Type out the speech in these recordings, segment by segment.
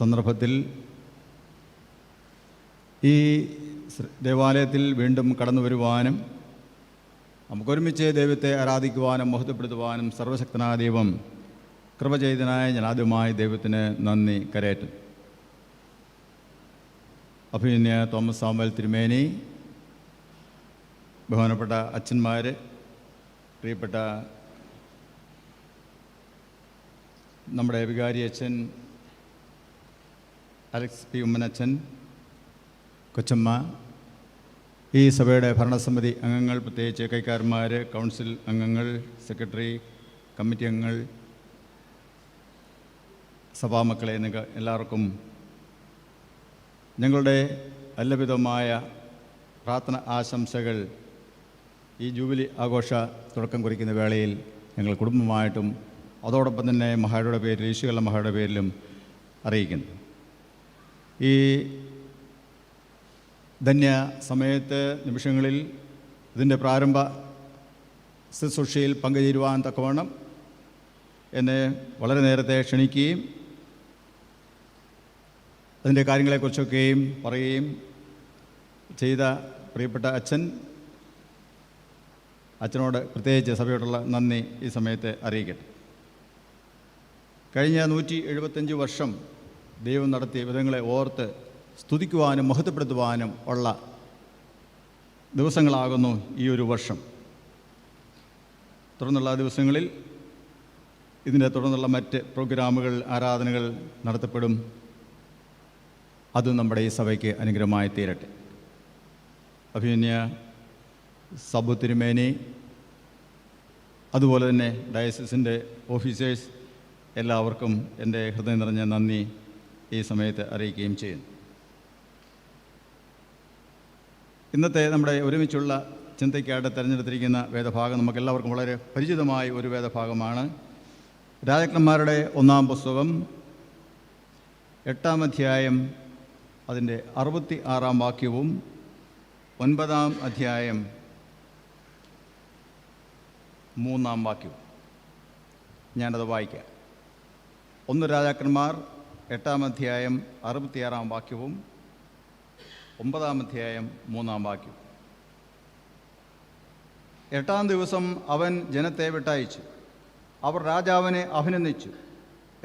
സന്ദർഭത്തിൽ ഈ ദേവാലയത്തിൽ വീണ്ടും കടന്നു വരുവാനും നമുക്കൊരുമിച്ച് ദൈവത്തെ ആരാധിക്കുവാനും മഹത്വപ്പെടുത്തുവാനും സർവശക്തനായ ദൈവം കൃപ ചെയ്തനായ ജനാദ്യമായ ദൈവത്തിന് നന്ദി കരേറ്റും. അഭിനന്യ തോമസ് സാമുവൽ തിരുമേനി, ബഹുമാനപ്പെട്ട അച്ഛന്മാർ, പ്രിയപ്പെട്ട നമ്മുടെ വികാരി അച്ഛൻ അലക്സ് പി ഉമ്മനച്ഛൻ, കൊച്ചമ്മ, ഈ സഭയുടെ ഭരണസമിതി അംഗങ്ങൾ, പ്രത്യേകിച്ച് കൈക്കാരന്മാർ, കൗൺസിൽ അംഗങ്ങൾ, സെക്രട്ടറി, കമ്മിറ്റി അംഗങ്ങൾ, സഭാമക്കളെ, എല്ലാവർക്കും ഞങ്ങളുടെ എല്ലാവിധമായ പ്രാർത്ഥന ആശംസകൾ ഈ ജൂബിലി ആഘോഷ തുടക്കം കുറിക്കുന്ന വേളയിൽ ഞങ്ങൾ കുടുംബമായിട്ടും അതോടൊപ്പം തന്നെ മഹായുടെ പേരിൽ, ഈശോയുള്ള മഹായുടെ പേരിലും അറിയിക്കുന്നു. ഈ ധന്യ സമയത്ത് നിമിഷങ്ങളിൽ ഇതിൻ്റെ പ്രാരംഭ ശുശ്രൂഷയിൽ പങ്കുചേരുവാൻ തക്കവണ്ണം എന്നെ വളരെ നേരത്തെ ക്ഷണിക്കുകയും അതിൻ്റെ കാര്യങ്ങളെക്കുറിച്ചൊക്കെയും പറയുകയും ചെയ്ത പ്രിയപ്പെട്ട അച്ഛനോട് പ്രത്യേകിച്ച് സഭയോടുള്ള നന്ദി ഈ സമയത്ത് അറിയിക്കട്ടെ. കഴിഞ്ഞ 175 വർഷം ദൈവം നടത്തിയ വിധങ്ങളെ ഓർത്ത് സ്തുതിക്കുവാനും മഹത്വപ്പെടുത്തുവാനും ഉള്ള ദിവസങ്ങളാകുന്നു ഈ ഒരു വർഷം. തുടർന്നുള്ള ദിവസങ്ങളിൽ ഇതിൻ്റെ തുടർന്നുള്ള മറ്റ് പ്രോഗ്രാമുകൾ, ആരാധനകൾ നടത്തപ്പെടും. അതും നമ്മുടെ ഈ സഭയ്ക്ക് അനുഗ്രഹമായി തീരട്ടെ. അഭിനന്യ സബു തിരുമേനി, അതുപോലെ തന്നെ ഡയസിസിൻ്റെ ഓഫീസേഴ്സ്, എല്ലാവർക്കും എൻ്റെ ഹൃദയം നിറഞ്ഞ നന്ദി ഈ സമയത്ത് അറിയിക്കുകയും ചെയ്യുന്നു. ഇന്നത്തെ നമ്മുടെ ഒരുമിച്ചുള്ള ചിന്തയ്ക്കായിട്ട് തിരഞ്ഞെടുത്തിരിക്കുന്ന വേദഭാഗം നമുക്കെല്ലാവർക്കും വളരെ പരിചിതമായ ഒരു വേദഭാഗമാണ്. രാജാക്കന്മാരുടെ 1-ാം പുസ്തകം 8-ാം അധ്യായം അതിൻ്റെ 66-ാം വാക്യവും 9-ാം അധ്യായം 3-ാം വാക്യവും. ഞാനത് വായിക്കാം. 1 രാജാക്കന്മാർ 8-ാം അധ്യായം 66-ാം വാക്യവും 9-ാം അധ്യായം 3-ാം വാക്യവും. 8-ാം ദിവസം അവൻ ജനത്തെ വിട്ടയച്ചു. അവർ രാജാവിനെ അഭിനന്ദിച്ചു.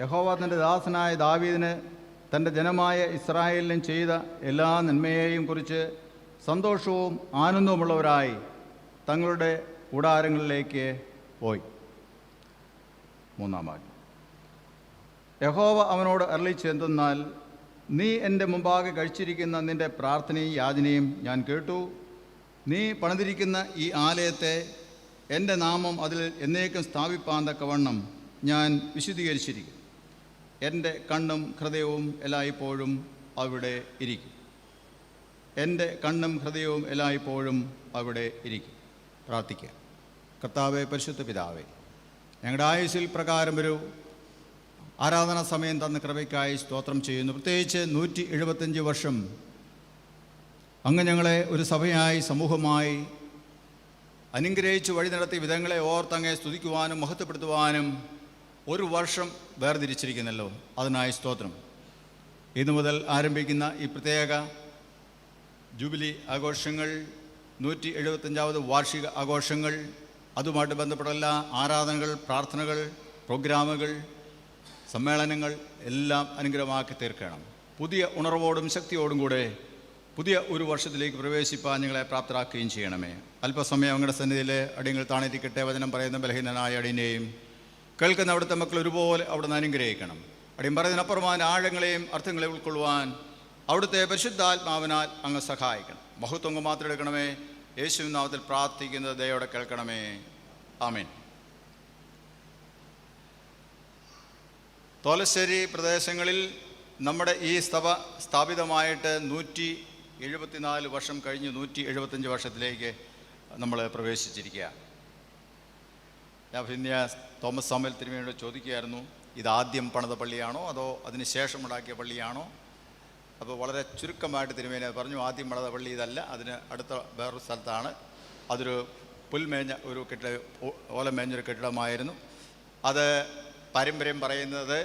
യഹോവ തൻ്റെ ദാസനായ ദാവീദിന് തൻ്റെ ജനമായ ഇസ്രായേലിനും ചെയ്ത എല്ലാ നന്മയെയും കുറിച്ച് സന്തോഷവും ആനന്ദവുമുള്ളവരായി തങ്ങളുടെ കൂടാരങ്ങളിലേക്ക് പോയി. 3-ാം വാക്യം. യഹോവ അവനോട് അരുളിച്ചെന്തെന്നാൽ, നീ എൻ്റെ മുമ്പാകെ കഴിച്ചിരിക്കുന്ന നിൻ്റെ പ്രാർത്ഥനയും യാചനയും ഞാൻ കേട്ടു. നീ പണിതിരിക്കുന്ന ഈ ആലയത്തെ എൻ്റെ നാമം അതിൽ എന്നേക്കും സ്ഥാപിപ്പാൻ തക്കവണ്ണം ഞാൻ വിശുദ്ധീകരിച്ചിരിക്കും. എൻ്റെ കണ്ണും ഹൃദയവും എല്ലായ്പ്പോഴും അവിടെ ഇരിക്കും. എൻ്റെ കണ്ണും ഹൃദയവും എല്ലായ്പ്പോഴും അവിടെ ഇരിക്കും. പ്രാർത്ഥിക്കുക. കർത്താവേ, പരിശുദ്ധ പിതാവേ, ഞങ്ങളുടെ ആയുസ്സിൽ പ്രകാരം ഒരു ആരാധനാ സമയം തന്ന കൃപയ്ക്കായി സ്തോത്രം ചെയ്യുന്നു. പ്രത്യേകിച്ച് 175 വർഷം അങ്ങ് ഞങ്ങളെ ഒരു സഭയായി, സമൂഹമായി അനുഗ്രഹിച്ച് വഴി നടത്തിയ വിധങ്ങളെ ഓർത്തങ്ങെ സ്തുതിക്കുവാനും മഹത്വപ്പെടുത്തുവാനും ഒരു വർഷം വേർതിരിച്ചിരിക്കുന്നല്ലോ. അതിനായി സ്തോത്രം. ഇന്നു മുതൽ ആരംഭിക്കുന്ന ഈ പ്രത്യേക ജൂബിലി ആഘോഷങ്ങൾ, 175ാമത് വാർഷിക ആഘോഷങ്ങൾ, അതുമായിട്ട് ബന്ധപ്പെട്ട എല്ലാ ആരാധനകൾ, പ്രാർത്ഥനകൾ, പ്രോഗ്രാമുകൾ, സമ്മേളനങ്ങൾ എല്ലാം അനുഗ്രഹമാക്കി തീർക്കണം. പുതിയ ഉണർവോടും ശക്തിയോടും കൂടെ പുതിയ ഒരു വർഷത്തിലേക്ക് പ്രവേശിപ്പാൻ ഞങ്ങളെ പ്രാപ്തരാക്കുകയും ചെയ്യണമേ. അല്പസമയം അങ്ങയുടെ സന്നിധിയിലെ അടിയങ്ങൾ താണിരിക്കട്ടെ. വചനം പറയുന്ന ബലഹീനനായ അടിയനെയും കേൾക്കുന്ന അവിടുത്തെ മക്കൾ ഒരുപോലെ അവിടുന്ന് അനുഗ്രഹിക്കണം. അടിയൻ പറയുന്നതിനപ്പുറമായ ആഴങ്ങളെയും അർത്ഥങ്ങളെയും ഉൾക്കൊള്ളുവാൻ അവിടുത്തെ പരിശുദ്ധാത്മാവിനാൽ അങ്ങ് സഹായിക്കണം. മഹത്വം മാത്രം എടുക്കണമേ. യേശുവിൻ നാമത്തിൽ പ്രാർത്ഥിക്കുന്നത് ദയോടെ കേൾക്കണമേ. ആമേൻ. തോലശ്ശേരി പ്രദേശങ്ങളിൽ നമ്മുടെ ഈ സഭ സ്ഥാപിതമായിട്ട് 174 വർഷം കഴിഞ്ഞ് 175 വർഷത്തിലേക്ക് നമ്മൾ പ്രവേശിച്ചിരിക്കുക. ഞാൻ തോമസ് സാമുവൽ തിരുമേനിയോട് ചോദിക്കുകയായിരുന്നു, ഇതാദ്യം പണിത പള്ളിയാണോ അതോ അതിന് ശേഷം ഉണ്ടാക്കിയ പള്ളിയാണോ? അപ്പോൾ വളരെ ചുരുക്കമായിട്ട് തിരുമേനി പറഞ്ഞു, ആദ്യം പണിത പള്ളി ഇതല്ല, അതിന് അടുത്ത വേറൊരു സ്ഥലത്താണ്. അതൊരു പുൽമേഞ്ഞ ഒരു ഓലമേഞ്ഞൊരു കെട്ടിടമായിരുന്നു. അത് പാരമ്പര്യം പറയുന്നത്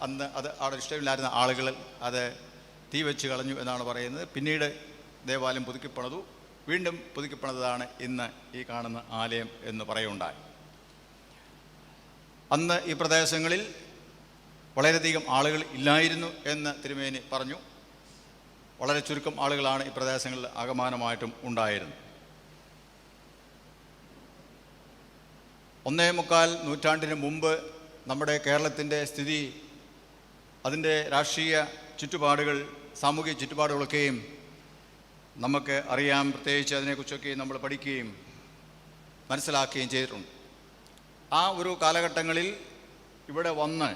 അന്ന് അത് അവിടെ ഇഷ്ടമില്ലായിരുന്ന ആളുകൾ അത് തീ വെച്ച് കളഞ്ഞു എന്നാണ് പറയുന്നത്. പിന്നീട് ദേവാലയം പുതുക്കിപ്പണിതു. വീണ്ടും പുതുക്കിപ്പണിതാണ് ഇന്ന് ഈ കാണുന്ന ആലയം എന്ന് പറയുണ്ടായി. അന്ന് ഈ പ്രദേശങ്ങളിൽ വളരെയധികം ആളുകൾ ഇല്ലായിരുന്നു എന്ന് തിരുമേനി പറഞ്ഞു. വളരെ ചുരുക്കം ആളുകളാണ് ഈ പ്രദേശങ്ങളിൽ ആകമാനമായിട്ടും ഉണ്ടായിരുന്നത്. 1.25 നൂറ്റാണ്ടിന് മുമ്പ് നമ്മുടെ കേരളത്തിൻ്റെ സ്ഥിതി, അതിൻ്റെ രാഷ്ട്രീയ ചുറ്റുപാടുകൾ, സാമൂഹിക ചുറ്റുപാടുകളൊക്കെയും നമുക്ക് അറിയാം. പ്രത്യേകിച്ച് അതിനെക്കുറിച്ചൊക്കെ നമ്മൾ പഠിക്കുകയും മനസ്സിലാക്കുകയും ചെയ്തിട്ടുണ്ട്. ആ ഒരു കാലഘട്ടങ്ങളിൽ ഇവിടെ വന്ന്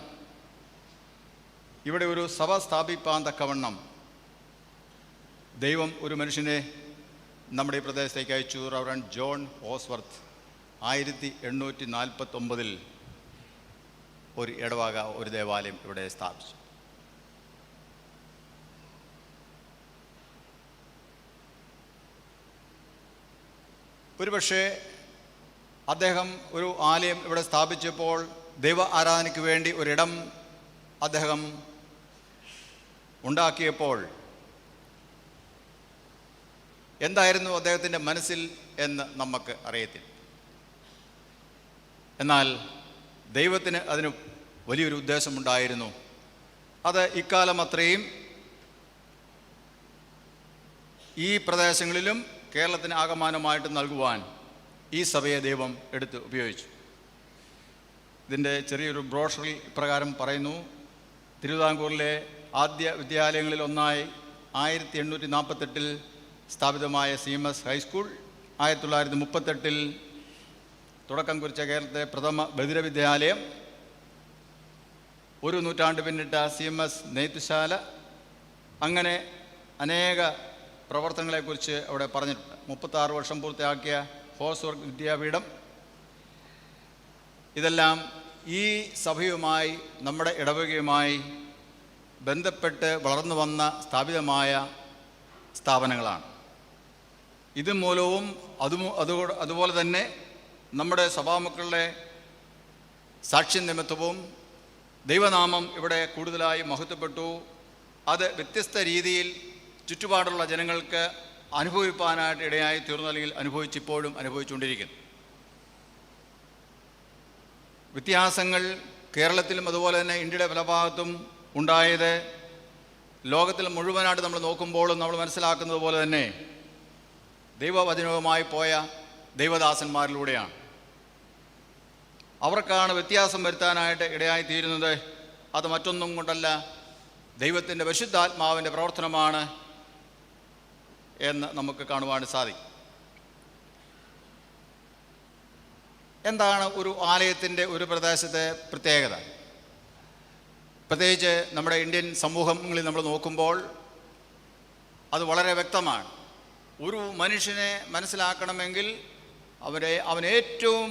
ഇവിടെ ഒരു സഭ സ്ഥാപിപ്പാൻ തക്കവണ്ണം ദൈവം ഒരു മനുഷ്യനെ നമ്മുടെ ഈ പ്രദേശത്തേക്ക് അയച്ചു. റവറൻഡ് ജോൺ ഓസ്വർത്ത് 1849 ഒരു ഇടവക, ഒരു ദേവാലയം ഇവിടെ സ്ഥാപിച്ചു. ഒരുപക്ഷെ അദ്ദേഹം ഒരു ആലയം ഇവിടെ സ്ഥാപിച്ചപ്പോൾ ദൈവ ആരാധനയ്ക്ക് വേണ്ടി ഒരിടം അദ്ദേഹം ഉണ്ടാക്കിയപ്പോൾ എന്തായിരുന്നു അദ്ദേഹത്തിൻ്റെ മനസ്സിൽ എന്ന് നമുക്ക് അറിയത്തില്ല. എന്നാൽ ദൈവത്തിന് അതിന് വലിയൊരു ഉദ്ദേശമുണ്ടായിരുന്നു. അത് ഇക്കാലം അത്രയും ഈ പ്രദേശങ്ങളിലും കേരളത്തിന് ആകമാനമായിട്ട് നൽകുവാൻ ഈ സഭയെ ദൈവം എടുത്ത് ഉപയോഗിച്ചു. ഇതിൻ്റെ ചെറിയൊരു ബ്രോഷറിൽ ഇപ്രകാരം പറയുന്നു: തിരുവിതാംകൂറിലെ ആദ്യ വിദ്യാലയങ്ങളിൽ ഒന്നായി 1848 സ്ഥാപിതമായ CMS ഹൈസ്കൂൾ, 1938 തുടക്കം കുറിച്ച കേരളത്തിലെ പ്രഥമ ബധിര വിദ്യാലയം, ഒരു നൂറ്റാണ്ട് പിന്നിട്ട CMS നെയ്ത്തുശാല, അങ്ങനെ അനേക പ്രവർത്തനങ്ങളെക്കുറിച്ച് അവിടെ പറഞ്ഞിട്ടുണ്ട്. 36 വർഷം പൂർത്തിയാക്കിയ ഹോസ്വർഗ് വിദ്യാപീഠം, ഇതെല്ലാം ഈ സഭയുമായി, നമ്മുടെ ഇടവകയുമായി ബന്ധപ്പെട്ട് വളർന്നു വന്ന സ്ഥാപിതമായ സ്ഥാപനങ്ങളാണ്. ഇത് മൂലവും അതുപോലെ തന്നെ നമ്മുടെ സഭാമക്കളുടെ സാക്ഷ്യ നിമിത്തവും ദൈവനാമം ഇവിടെ കൂടുതലായി മഹത്വപ്പെട്ടു. അത് വ്യത്യസ്ത രീതിയിൽ ചുറ്റുപാടുള്ള ജനങ്ങൾക്ക് അനുഭവിപ്പാനായിട്ട് ഇടയായി തീർന്നു, അല്ലെങ്കിൽ അനുഭവിച്ചിപ്പോഴും അനുഭവിച്ചുകൊണ്ടിരിക്കുന്നു. വ്യത്യാസങ്ങൾ കേരളത്തിലും അതുപോലെ തന്നെ ഇന്ത്യയുടെ പല ഭാഗത്തും ഉണ്ടായത് ലോകത്തിൽ മുഴുവനായിട്ട് നമ്മൾ നോക്കുമ്പോഴും നമ്മൾ മനസ്സിലാക്കുന്നത് പോലെ തന്നെ ദൈവവചനവുമായി പോയ ദൈവദാസന്മാരിലൂടെയാണ്. അവർക്കാണ് വ്യത്യാസം വരുത്താനായിട്ട് ഇടയായി തീരുന്നത്. അത് മറ്റൊന്നും കൊണ്ടല്ല, ദൈവത്തിൻ്റെ പരിശുദ്ധാത്മാവിൻ്റെ പ്രവർത്തനമാണ് എന്ന് നമുക്ക് കാണുവാൻ സാധിക്കും. എന്താണ് ഒരു ആലയത്തിൻ്റെ ഒരു പ്രദേശത്തെ പ്രത്യേകത? പ്രത്യേകിച്ച് നമ്മുടെ ഇന്ത്യൻ സമൂഹങ്ങളിൽ നമ്മൾ നോക്കുമ്പോൾ അത് വളരെ വ്യക്തമാണ്. ഒരു മനുഷ്യനെ മനസ്സിലാക്കണമെങ്കിൽ അവൻ ഏറ്റവും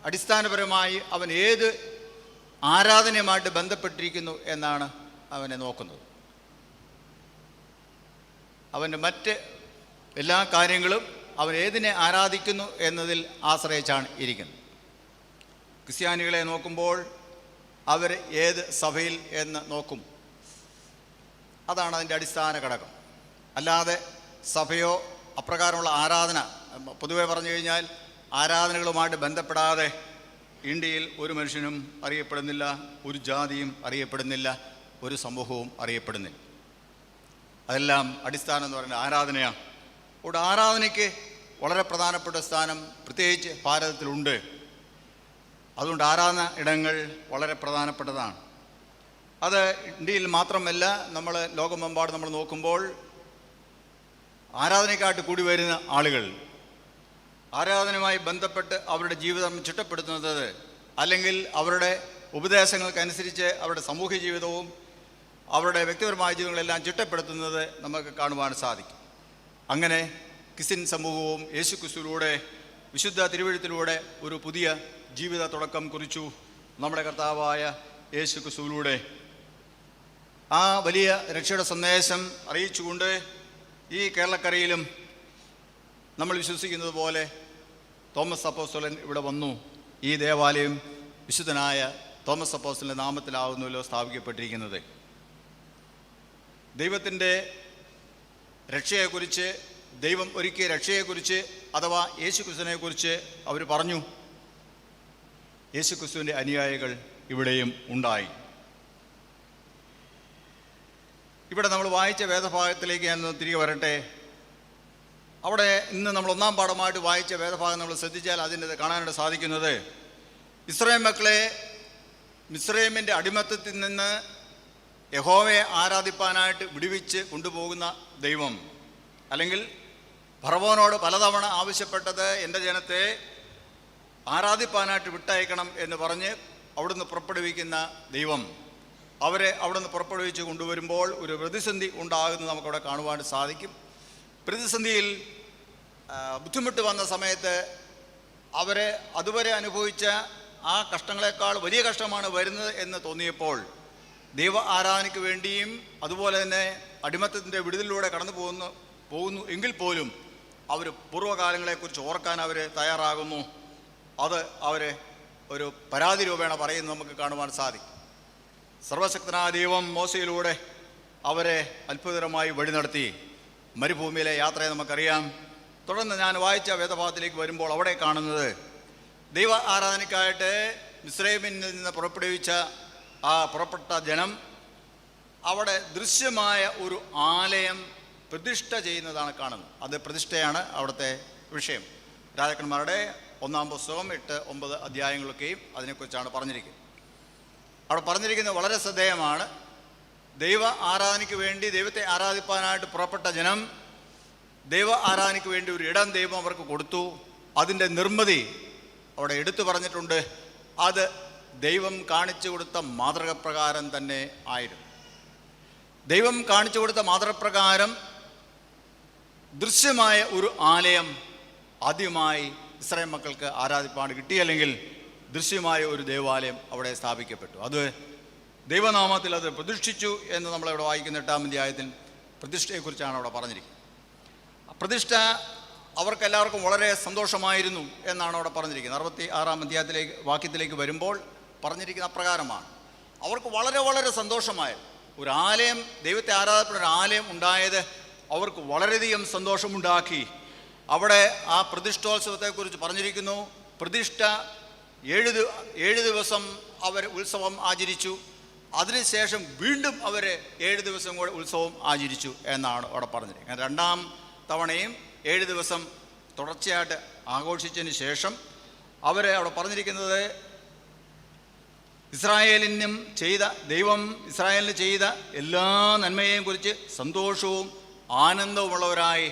അടിസ്ഥാനപരമായി അവൻ ഏത് ആരാധനയുമായിട്ട് ബന്ധപ്പെട്ടിരിക്കുന്നു എന്നാണ് അവനെ നോക്കുന്നത്. അവൻ്റെ മറ്റ് എല്ലാ കാര്യങ്ങളും അവൻ ഏതിനെ ആരാധിക്കുന്നു എന്നതിൽ ആശ്രയിച്ചാണ് ഇരിക്കുന്നത്. ക്രിസ്ത്യാനികളെ നോക്കുമ്പോൾ അവർ ഏത് സഭയിൽ എന്ന് നോക്കും. അതാണ് അതിൻ്റെ അടിസ്ഥാന ഘടകം. അല്ലാതെ സഭയോ അപ്രകാരമുള്ള ആരാധന, പൊതുവെ പറഞ്ഞു കഴിഞ്ഞാൽ ആരാധനകളുമായിട്ട് ബന്ധപ്പെടാതെ ഇന്ത്യയിൽ ഒരു മനുഷ്യനും അറിയപ്പെടുന്നില്ല, ഒരു ജാതിയും അറിയപ്പെടുന്നില്ല, ഒരു സമൂഹവും അറിയപ്പെടുന്നില്ല. അതെല്ലാം അടിസ്ഥാനം എന്ന് പറയുന്നത് ആരാധനയാണ്. അവിടെ ആരാധനയ്ക്ക് വളരെ പ്രധാനപ്പെട്ട സ്ഥാനം പ്രത്യേകിച്ച് ഭാരതത്തിലുണ്ട്. അതുകൊണ്ട് ആരാധന ഇടങ്ങൾ വളരെ പ്രധാനപ്പെട്ടതാണ്. അത് ഇന്ത്യയിൽ മാത്രമല്ല, നമ്മൾ ലോകമെമ്പാടും നമ്മൾ നോക്കുമ്പോൾ ആരാധനയ്ക്കായിട്ട് കൂടി വരുന്ന ആളുകൾ ആരാധനയുമായി ബന്ധപ്പെട്ട് അവരുടെ ജീവിതം ചിട്ടപ്പെടുത്തുന്നത്, അല്ലെങ്കിൽ അവരുടെ ഉപദേശങ്ങൾക്കനുസരിച്ച് അവരുടെ സാമൂഹ്യ ജീവിതവും അവരുടെ വ്യക്തിപരമായ ജീവിതങ്ങളെല്ലാം ചിട്ടപ്പെടുത്തുന്നത് നമുക്ക് കാണുവാൻ സാധിക്കും. അങ്ങനെ ക്രിസ്ത്യൻ സമൂഹവും യേശുക്രിസ്തുവിലൂടെ, വിശുദ്ധ തിരുവെഴുത്തിലൂടെ ഒരു പുതിയ ജീവിത തുടക്കം കുറിച്ചു. നമ്മുടെ കർത്താവായ യേശുക്രിസ്തുവിലൂടെ ആ വലിയ രക്ഷയുടെ സന്ദേശം അറിയിച്ചുകൊണ്ട് ഈ കേരളക്കരയിലും നമ്മൾ വിശ്വസിക്കുന്നത് പോലെ തോമസ് അപ്പോസ്തലൻ ഇവിടെ വന്നു. ഈ ദേവാലയം വിശുദ്ധനായ തോമസ് അപ്പോസ്തലൻ്റെ നാമത്തിലാവുന്നല്ലോ സ്ഥാപിക്കപ്പെട്ടിരിക്കുന്നത്. ദൈവത്തിൻ്റെ രക്ഷയെക്കുറിച്ച്, ദൈവം ഒരുക്കിയ രക്ഷയെക്കുറിച്ച് അഥവാ യേശുക്രിസ്തുവിനെക്കുറിച്ച് അവർ പറഞ്ഞു. യേശുക്രിസ്തുവിൻ്റെ അനുയായികൾ ഇവിടെയും ഉണ്ടായി. ഇവിടെ നമ്മൾ വായിച്ച വേദഭാഗത്തിലേക്ക് ഞാൻ തിരികെ വരട്ടെ. അവിടെ ഇന്ന് നമ്മൾ ഒന്നാം പാഠമായിട്ട് വായിച്ച വേദഭാഗം നമ്മൾ ശ്രദ്ധിച്ചാൽ അതിൻ്റെ കാണാനായിട്ട് സാധിക്കുന്നത്, ഇസ്രായേൽ മക്കളെ മിസ്രയീമിൻ്റെ അടിമത്തത്തിൽ നിന്ന് യഹോവയെ ആരാധിപ്പാനായിട്ട് വിടുവിച്ച് കൊണ്ടുപോകുന്ന ദൈവം, അല്ലെങ്കിൽ ഫറവോനോട് പലതവണ ആവശ്യപ്പെട്ടത് എൻ്റെ ജനത്തെ ആരാധിപ്പാനായിട്ട് വിട്ടയക്കണം എന്ന് പറഞ്ഞ് അവിടുന്ന് പുറപ്പെടുവിക്കുന്ന ദൈവം, അവരെ അവിടുന്ന് പുറപ്പെടുവിച്ച് കൊണ്ടുവരുമ്പോൾ ഒരു പ്രതിസന്ധി ഉണ്ടാകുന്നത് നമുക്കവിടെ കാണുവാൻ സാധിക്കും. പ്രതിസന്ധിയിൽ ബുദ്ധിമുട്ട് വന്ന സമയത്ത് അവരെ അതുവരെ അനുഭവിച്ച ആ കഷ്ടങ്ങളെക്കാൾ വലിയ കഷ്ടമാണ് വരുന്നത് എന്ന് തോന്നിയപ്പോൾ ദൈവ ആരാധനയ്ക്ക് വേണ്ടിയും അതുപോലെ തന്നെ അടിമത്തത്തിൻ്റെ വിടുതലിലൂടെ കടന്നു പോകുന്നു എങ്കിൽ പോലും അവർ പൂർവ്വകാലങ്ങളെക്കുറിച്ച് ഓർക്കാൻ അവർ തയ്യാറാകുന്നു. അത് അവരെ ഒരു പരാതി രൂപേണ പറയുന്നത് നമുക്ക് കാണുവാൻ സാധിക്കും. സർവശക്തനായ ദൈവം മോശയിലൂടെ അവരെ അത്ഭുതകരമായി വഴി നടത്തി. മരുഭൂമിയിലെ യാത്രയെ നമുക്കറിയാം. തുടർന്ന് ഞാൻ വായിച്ച വേദഭാഗത്തിലേക്ക് വരുമ്പോൾ അവിടെ കാണുന്നത്, ദൈവ ആരാധനയ്ക്കായിട്ട് മിസ്രയീമിൽ നിന്ന് പുറപ്പെട്ട ജനം അവിടെ ദൃശ്യമായ ഒരു ആലയം പ്രതിഷ്ഠ ചെയ്യുന്നതാണ് കാണുന്നത്. അത് പ്രതിഷ്ഠയാണ് അവിടുത്തെ വിഷയം. രാജാക്കന്മാരുടെ 1-ാം പുസ്തകം 8-9 അധ്യായങ്ങളൊക്കെയും അതിനെക്കുറിച്ചാണ് പറഞ്ഞിരിക്കുന്നത്. അവിടെ പറഞ്ഞിരിക്കുന്നത് വളരെ ശ്രദ്ധേയമാണ്. ദൈവ ആരാധനയ്ക്ക് വേണ്ടി, ദൈവത്തെ ആരാധിപ്പാനായിട്ട് പുറപ്പെട്ട ജനം ദൈവ ആരാധനയ്ക്ക് വേണ്ടി ഒരു ഇടം ദൈവം അവർക്ക് കൊടുത്തു. അതിൻ്റെ നിർമ്മിതി അവിടെ എടുത്തു പറഞ്ഞിട്ടുണ്ട്. അത് ദൈവം കാണിച്ചു കൊടുത്ത മാതൃകപ്രകാരം തന്നെ ആയിരുന്നു. ദൈവം കാണിച്ചു കൊടുത്ത മാതൃകപ്രകാരം ദൃശ്യമായ ഒരു ആലയം ആദ്യമായി ഇസ്രായേൽ മക്കൾക്ക് ആരാധിപ്പാൻ കിട്ടിയല്ലെങ്കിൽ ദൃശ്യമായ ഒരു ദേവാലയം അവിടെ സ്ഥാപിക്കപ്പെട്ടു. അത് ദൈവനാമത്തിൽ അത് പ്രതിഷ്ഠിച്ചു എന്ന് നമ്മളിവിടെ വായിക്കുന്ന 8-ാം അധ്യായത്തിൽ പ്രതിഷ്ഠയെക്കുറിച്ചാണ് അവിടെ പറഞ്ഞിരിക്കുന്നത്. പ്രതിഷ്ഠ അവർക്കെല്ലാവർക്കും വളരെ സന്തോഷമായിരുന്നു എന്നാണ് അവിടെ പറഞ്ഞിരിക്കുന്നത്. 66-ാം വാക്യത്തിലേക്ക് വരുമ്പോൾ പറഞ്ഞിരിക്കുന്ന അപ്രകാരമാണ്. അവർക്ക് വളരെ വളരെ സന്തോഷമായിരുന്നു. ഒരു ആലയം, ദൈവത്തെ ആരാധനപ്പെടുന്ന ഒരു ആലയം ഉണ്ടായത് അവർക്ക് വളരെയധികം സന്തോഷമുണ്ടാക്കി. അവിടെ ആ പ്രതിഷ്ഠോത്സവത്തെക്കുറിച്ച് പറഞ്ഞിരിക്കുന്നു. പ്രതിഷ്ഠ 7 ദിവസം അവർ ഉത്സവം ആചരിച്ചു. അതിനുശേഷം വീണ്ടും അവർ 7 ദിവസം കൂടെ ഉത്സവം ആചരിച്ചു എന്നാണ് അവിടെ പറഞ്ഞിരിക്കുന്നത്. 2-ാം തവണയും 7 ദിവസം തുടർച്ചയായിട്ട് ആഘോഷിച്ചതിന് ശേഷം അവരെ അവിടെ പറഞ്ഞിരിക്കുന്നത്, ദൈവം ഇസ്രായേലിന് ചെയ്ത എല്ലാ നന്മയെയും കുറിച്ച് സന്തോഷവും ആനന്ദവുമുള്ളവരായി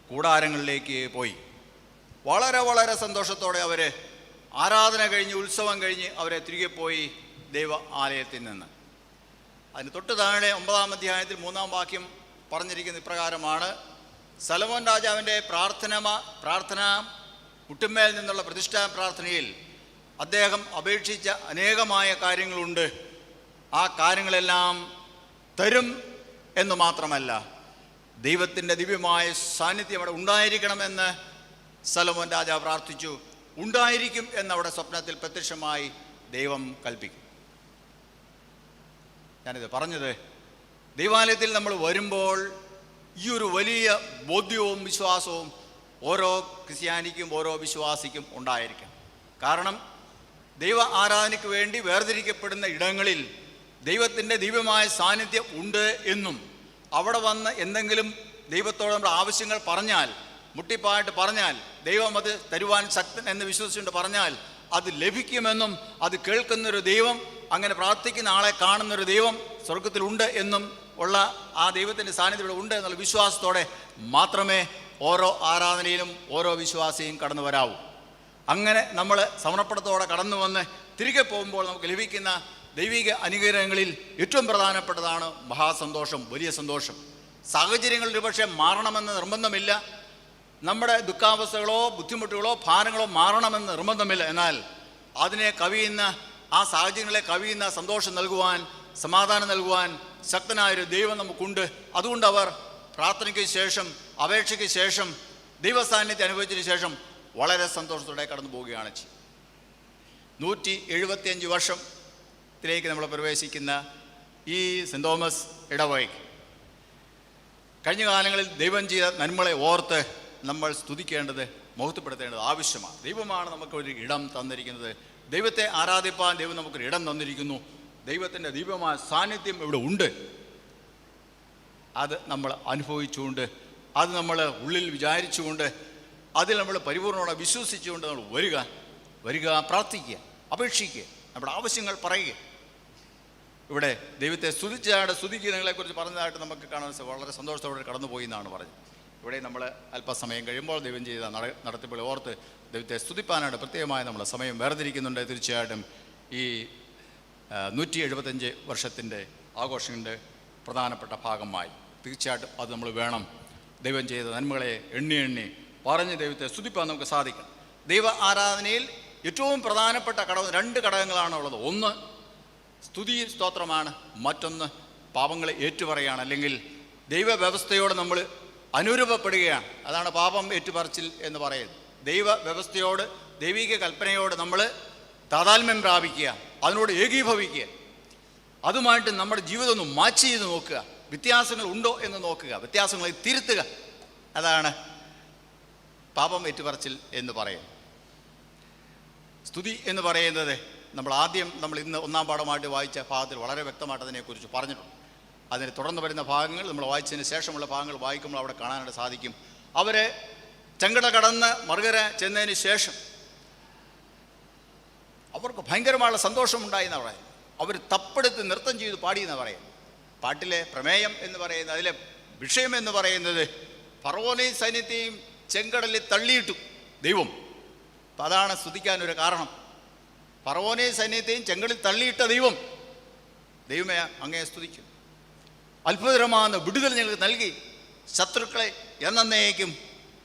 കൂടാരങ്ങളിലേക്ക് പോയി. വളരെ വളരെ സന്തോഷത്തോടെ അവർ ആരാധന കഴിഞ്ഞ്, ഉത്സവം കഴിഞ്ഞ് അവരെ തിരികെ പോയി ദൈവ ആലയത്തിൽ നിന്ന്. അതിന് തൊട്ട് താഴെ 9-ാം അധ്യായത്തിൽ 3-ാം വാക്യം പറഞ്ഞിരിക്കുന്ന ഇപ്രകാരമാണ്: സലോമോൻ രാജാവിൻ്റെ പ്രാർത്ഥന മുട്ടുമേൽ നിന്നുള്ള പ്രതിഷ്ഠാ പ്രാർത്ഥനയിൽ അദ്ദേഹം അപേക്ഷിച്ച അനേകമായ കാര്യങ്ങളുണ്ട്. ആ കാര്യങ്ങളെല്ലാം തരും എന്ന് മാത്രമല്ല, ദൈവത്തിൻ്റെ ദിവ്യമായ സാന്നിധ്യം അവിടെ ഉണ്ടായിരിക്കണമെന്ന് സലോമോൻ രാജാവ് പ്രാർത്ഥിച്ചു. ഉണ്ടായിരിക്കും എന്നവിടെ സ്വപ്നത്തിൽ പ്രത്യക്ഷമായി ദൈവം കൽപ്പിക്കും. ഞാനിത് പറഞ്ഞത്, ദൈവാലയത്തിൽ നമ്മൾ വരുമ്പോൾ ഈ ഒരു വലിയ ബോധ്യവും വിശ്വാസവും ഓരോ ക്രിസ്ത്യാനിക്കും ഓരോ വിശ്വാസിക്കും ഉണ്ടായിരിക്കും. കാരണം ദൈവ ആരാധനയ്ക്ക് വേണ്ടി വേർതിരിക്കപ്പെടുന്ന ഇടങ്ങളിൽ ദൈവത്തിൻ്റെ ദിവ്യമായ സാന്നിധ്യം ഉണ്ട് എന്നും, അവിടെ വന്ന് എന്തെങ്കിലും ദൈവത്തോട് നമ്മുടെ ആവശ്യങ്ങൾ പറഞ്ഞാൽ, മുട്ടിപ്പായിട്ട് പറഞ്ഞാൽ, ദൈവം അത് തരുവാൻ ശക്തൻ എന്ന് വിശ്വസിച്ചുകൊണ്ട് പറഞ്ഞാൽ അത് ലഭിക്കുമെന്നും, അത് കേൾക്കുന്നൊരു ദൈവം, അങ്ങനെ പ്രാർത്ഥിക്കുന്ന ആളെ കാണുന്നൊരു ദൈവം സ്വർഗത്തിലുണ്ട് എന്നും ഉള്ള ആ ദൈവത്തിൻ്റെ സാന്നിധ്യം ഇവിടെ ഉണ്ട് എന്നുള്ള വിശ്വാസത്തോടെ മാത്രമേ ഓരോ ആരാധനയിലും ഓരോ വിശ്വാസിയും കടന്നു വരാവൂ. അങ്ങനെ നമ്മൾ സമർപ്പണത്തോടെ കടന്നു വന്ന് തിരികെ പോകുമ്പോൾ നമുക്ക് ലഭിക്കുന്ന ദൈവിക അനുഗ്രഹങ്ങളിൽ ഏറ്റവും പ്രധാനപ്പെട്ടതാണ് മഹാസന്തോഷം, വലിയ സന്തോഷം. സാഹചര്യങ്ങൾ ഒരുപക്ഷെ മാറണമെന്ന് നിർബന്ധമില്ല, നമ്മുടെ ദുഃഖാവസ്ഥകളോ ബുദ്ധിമുട്ടുകളോ ഭാരങ്ങളോ മാറണമെന്ന് നിർബന്ധമില്ല. എന്നാൽ അതിനെ കവിയുന്ന, ആ സാഹചര്യങ്ങളെ കവിയുന്ന സന്തോഷം നൽകുവാൻ, സമാധാനം നൽകുവാൻ ശക്തനായൊരു ദൈവം നമുക്കുണ്ട്. അതുകൊണ്ട് അവർ പ്രാർത്ഥനയ്ക്ക് ശേഷം, അപേക്ഷയ്ക്ക് ശേഷം, ദൈവസാന്നിധ്യം അനുഭവിച്ചതിന് ശേഷം വളരെ സന്തോഷത്തോടെ കടന്നു പോവുകയാണ് ചെയ്യുന്നത്. 175 വർഷം ത്തിലേക്ക് നമ്മൾ പ്രവേശിക്കുന്ന ഈ സെൻറ് തോമസ് ഇടവകയ്ക്ക് കഴിഞ്ഞ കാലങ്ങളിൽ ദൈവം ചെയ്ത നന്മകളെ ഓർത്ത് നമ്മൾ സ്തുതിക്കേണ്ടത്, മഹത്വപ്പെടുത്തേണ്ടത് ആവശ്യമാണ്. ദൈവമാണ് നമുക്കൊരു ഇടം തന്നിരിക്കുന്നത്. ദൈവത്തെ ആരാധിപ്പാൻ ദൈവം നമുക്കൊരു ഇടം തന്നിരിക്കുന്നു. ദൈവത്തിൻ്റെ ദിവ്യമായ സാന്നിധ്യം ഇവിടെ ഉണ്ട്. അത് നമ്മൾ അനുഭവിച്ചുകൊണ്ട്, അത് നമ്മൾ ഉള്ളിൽ വിചാരിച്ചുകൊണ്ട്, അതിൽ നമ്മൾ പരിപൂർണ്ണമായി വിശ്വസിച്ചുകൊണ്ട് നമ്മൾ വരിക, പ്രാർത്ഥിക്കുക, അപേക്ഷിക്കുക, നമ്മുടെ ആവശ്യങ്ങൾ പറയുക. ഇവിടെ ദൈവത്തെ സ്തുതിക്കുന്നതിനെക്കുറിച്ച് പറഞ്ഞതായിട്ട് നമുക്ക് കാണാൻ വളരെ സന്തോഷത്തോടെ കടന്നുപോയി എന്നാണ് പറഞ്ഞത്. ഇവിടെ നമ്മൾ അല്പസമയം കഴിയുമ്പോൾ ദൈവം ചെയ്ത നടത്തിപ്പുകളെ ഓർത്ത് ദൈവത്തെ സ്തുതിപ്പാനായിട്ട് പ്രത്യേകമായി നമ്മൾ സമയം വേർതിരിക്കുന്നുണ്ട്. തീർച്ചയായിട്ടും ഈ 175 വർഷത്തിൻ്റെ ആഘോഷങ്ങളുടെ പ്രധാനപ്പെട്ട ഭാഗമായി തീർച്ചയായിട്ടും അത് നമ്മൾ വേണം. ദൈവം ചെയ്ത നന്മകളെ എണ്ണി പറഞ്ഞ് ദൈവത്തെ സ്തുതിപ്പാൻ നമുക്ക് സാധിക്കണം. ദൈവ ആരാധനയിൽ ഏറ്റവും പ്രധാനപ്പെട്ട രണ്ട് ഘടകങ്ങളാണ് ഉള്ളത്. ഒന്ന് സ്തുതി സ്തോത്രമാണ്, മറ്റൊന്ന് പാപങ്ങളെ ഏറ്റുപറയാണ്, അല്ലെങ്കിൽ ദൈവ വ്യവസ്ഥയോട് നമ്മൾ അനുരൂപപ്പെടുകയാണ്. അതാണ് പാപം ഏറ്റുപറച്ചിൽ എന്ന് പറയുന്നത്. ദൈവ വ്യവസ്ഥയോട്, ദൈവിക കൽപ്പനയോട് നമ്മൾ താതാത്മ്യം പ്രാപിക്കുക, അതിനോട് ഏകീഭവിക്കുക, അതുമായിട്ട് നമ്മുടെ ജീവിതം ഒന്ന് മാച്ച് ചെയ്ത് നോക്കുക, വ്യത്യാസങ്ങൾ ഉണ്ടോ എന്ന് നോക്കുക, വ്യത്യാസങ്ങളെ തിരുത്തുക. അതാണ് പാപം ഏറ്റുപറച്ചിൽ എന്ന് പറയുന്നത്. സ്തുതി എന്ന് പറയുന്നത് നമ്മൾ ഇന്ന് ഒന്നാം പാഠമായിട്ട് വായിച്ച ഭാഗത്തിൽ വളരെ വ്യക്തമായിട്ട് അതിനെക്കുറിച്ച് പറഞ്ഞിട്ടുണ്ട്. അതിന് തുടർന്ന് വരുന്ന ഭാഗങ്ങൾ നമ്മൾ വായിച്ചതിന് ശേഷമുള്ള ഭാഗങ്ങൾ വായിക്കുമ്പോൾ അവിടെ കാണാനായിട്ട് സാധിക്കും. അവർ ചെങ്കട കടന്ന് മറുകര ചെന്നതിന് ശേഷം അവർക്ക് ഭയങ്കരമായ സന്തോഷമുണ്ടായി എന്നാണ് പറയുന്നത്. അവർ തപ്പെടുത്ത് നൃത്തം ചെയ്ത് പാടിയെന്നാണ് പറയുന്നത്. പാട്ടിലെ പ്രമേയം എന്ന് പറയുന്നത്, അതിലെ വിഷയം എന്ന് പറയുന്നത് ഫറവോനെയും സൈന്യത്തെയും ചെങ്കടലിൽ തള്ളിയിട്ടു ദൈവം. അപ്പം അതാണ് സ്തുതിക്കാനൊരു കാരണം. ഫറവോനെയും സൈന്യത്തെയും ചെങ്കടലിൽ തള്ളിയിട്ട ദൈവമേ അങ്ങയെ സ്തുതിക്കും. അത്ഭുതകരമായ വിടുതൽ ഞങ്ങൾക്ക് നൽകി, ശത്രുക്കളെ എന്നേക്കും